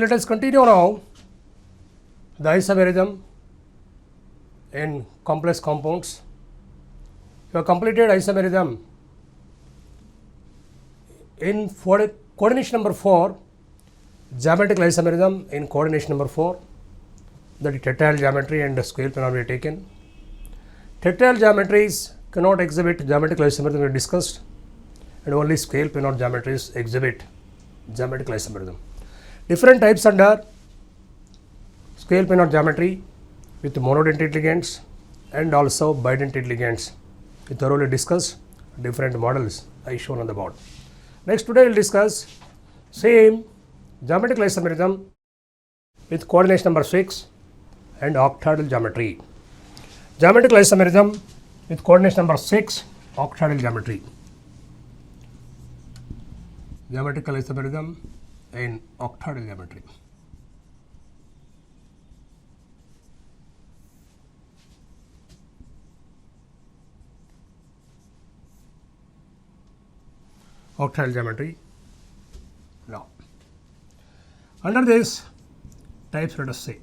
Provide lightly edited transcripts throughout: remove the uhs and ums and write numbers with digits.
let us continue now the isomerism in complex compounds. You have completed isomerism in coordination number 4, geometrical isomerism in coordination number 4, that is tetrahedral geometry and square cannot be taken. Tetrahedral geometries cannot exhibit geometrical isomerism, we discussed, and only scale planar geometries exhibit geometrical isomerism. Different types under scale planar geometry with monodentate ligands and also bidentate ligands. We thoroughly discussed different models I shown on the board. Next, today we will discuss same geometrical isomerism with coordination number 6 and octahedral geometry. Geometrical isomerism with coordination number 6, octahedral geometry. Geometrical isomerism in octahedral geometry. Octahedral geometry. Now, under this types, let us say,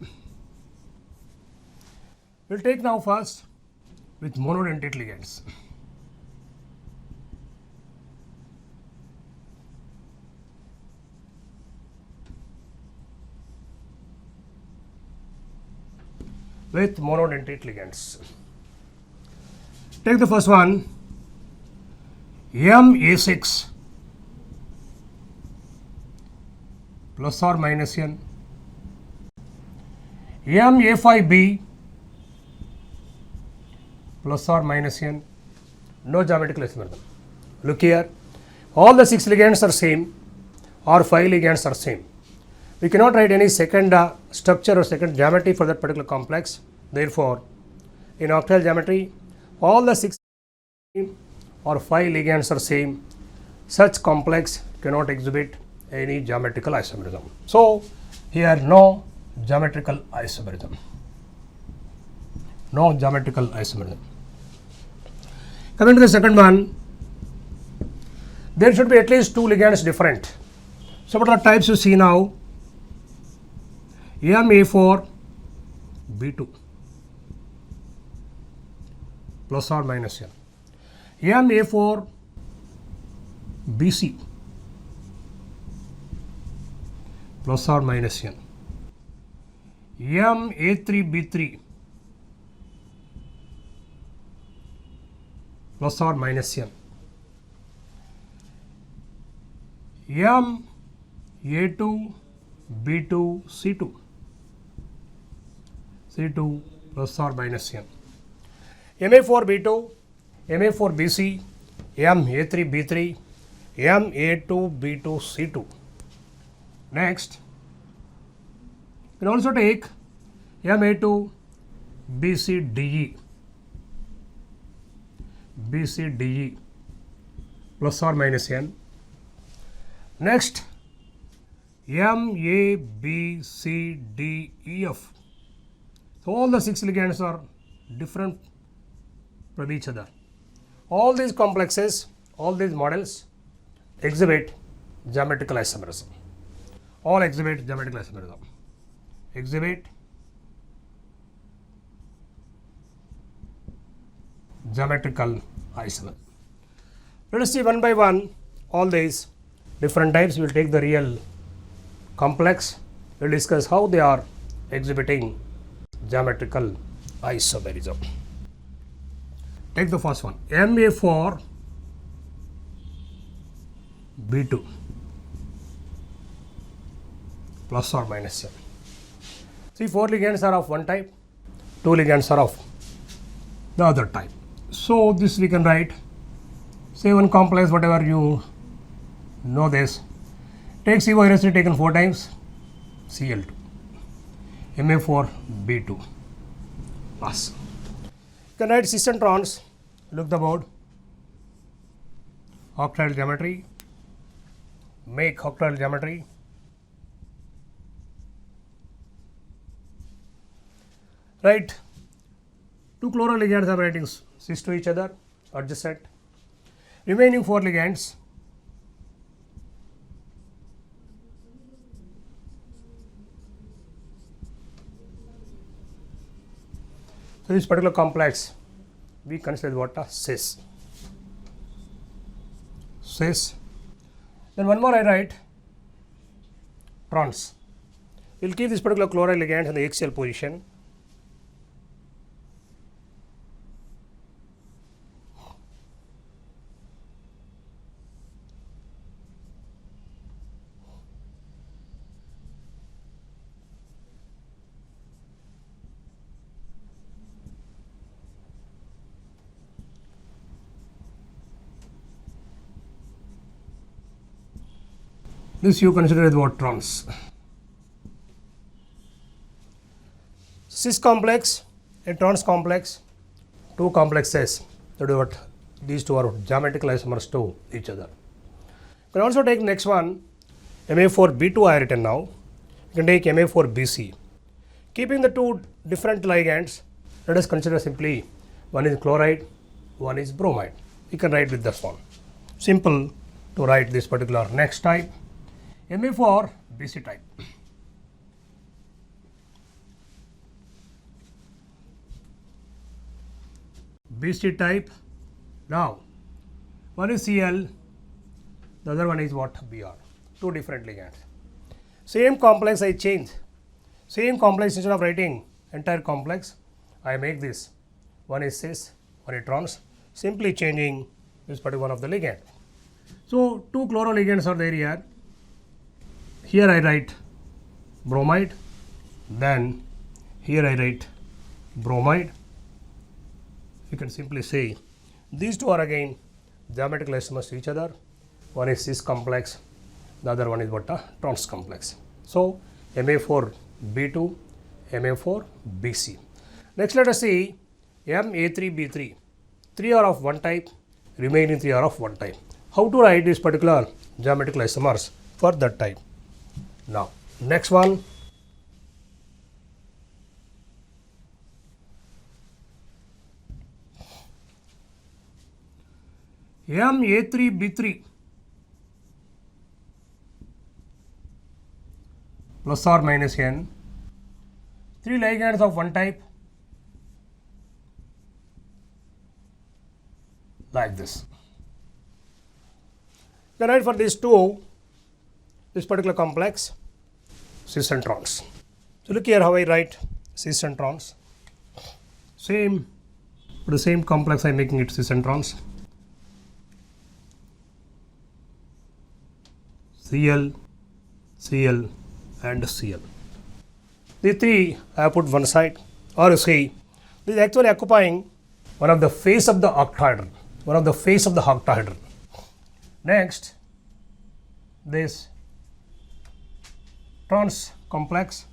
we will take now first with monodentate ligands. With monodentate ligands. Take the first one, MA6 plus or minus n, MA5B plus or minus n, no geometrical isomerism. Look here, all the 6 ligands are same or 5 ligands are same. We cannot write any second structure or second geometry for that particular complex. Therefore, in octahedral geometry, all the 6 or 5 ligands are same. Such complex cannot exhibit any geometrical isomerism. So, here no geometrical isomerism. No geometrical isomerism. Coming to the second one, there should be at least 2 ligands different. So, what are the types you see now? MA4 B2 plus or minus n, MA4 BC plus or minus n, MA3 B3 plus or minus n, MA2 B2 C2 plus or minus n, MA4 B2, MA4 BC, MA3 B3, MA2 B2 C2. Next, you can also take MA2 BC DE, BC DE plus or minus n. Next, MA B C D E F. So, all the 6 ligands are different from each other. All these complexes, all these models exhibit geometrical isomerism. All exhibit geometrical isomerism. Exhibit geometrical isomerism. Let us see one by one all these different types. We will take the real complex. We will discuss how they are exhibiting geometrical isomerism. Take the first one, MA4 B2 plus or minus n. See, 4 ligands are of one type, 2 ligands are of the other type. So, this we can write, say one complex, whatever you know this, take CO hydroxide taken 4 times, Cl2, MA4 B2 plus. You can write cis and trans, look the board, octahedral geometry, make octahedral geometry, right, 2 chloro ligands are writing cis to each other, adjacent, remaining 4 ligands So this particular complex we consider what a cis. Cis. Then one more I write trans. We'll keep this particular chloride ligand in the axial position. This you consider as what trans. Cis complex and trans complex, two complexes. That is what these two are geometrical isomers to each other. You can also take next one, Ma4B2 I written now. You can take Ma4BC. Keeping the two different ligands, let us consider simply one is chloride, one is bromide. You can write with this one. Simple to write this particular next type. Ma4BC type. BC type. Now, one is Cl, the other one is what? Br. Two different ligands. Same complex I change. Same complex, instead of writing entire complex, I make this. One is cis, one is trans. Simply changing this particular one of the ligand. So, two chloroligands are there here. Here I write bromide, then here I write bromide. You can simply say these two are again geometrical isomers to each other. One is cis complex, the other one is what? A trans complex. So, Ma4B2, Ma4BC. Next let us see Ma3B3. Three are of one type, remaining three are of one type. How to write this particular geometrical isomers for that type? Now, next one, Ma3B3 plus or minus n, three ligands of one type, like this. Then write for these two, this particular complex, cis and trans. So look here how I write cis and trans. Same, for the same complex I am making it cis and trans. Cl, Cl and Cl. The three I have put one side, or you see, this is actually occupying one of the face of the octahedron. One of the face of the octahedron. Next, this trans complex,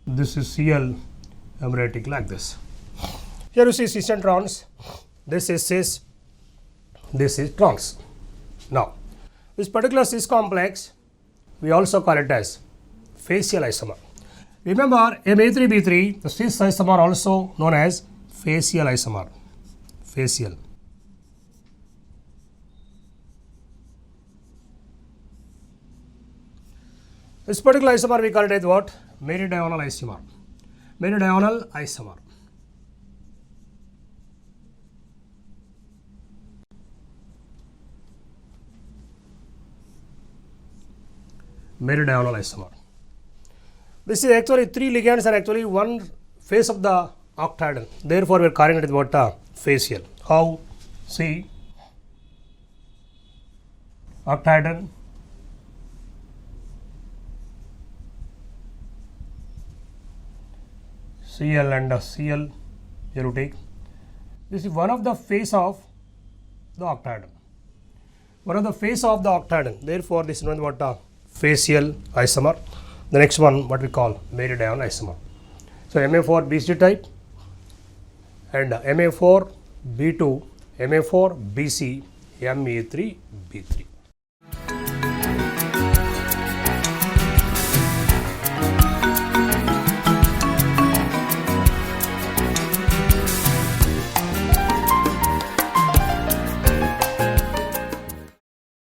this is Cl, I am writing like this. Here you see cis and trans, this is cis, this is trans. Now, this particular cis complex, we also call it as facial isomer. Remember, Ma3B3, the cis isomer also known as facial isomer. Facial. This particular isomer we call it as what? Meridional isomer. Meridional isomer. Meridional isomer. This is actually three ligands and actually one face of the octahedron. Therefore, we are calling it as what? Facial. How? See, octahedron, Cl and Cl, here you take. This is one of the face of the octahedron. One of the face of the octahedron. Therefore, this is known as what? Facial isomer. The next one, what we call meridional isomer. So, Ma4BC type and Ma4B2, Ma4BC, Ma3B3.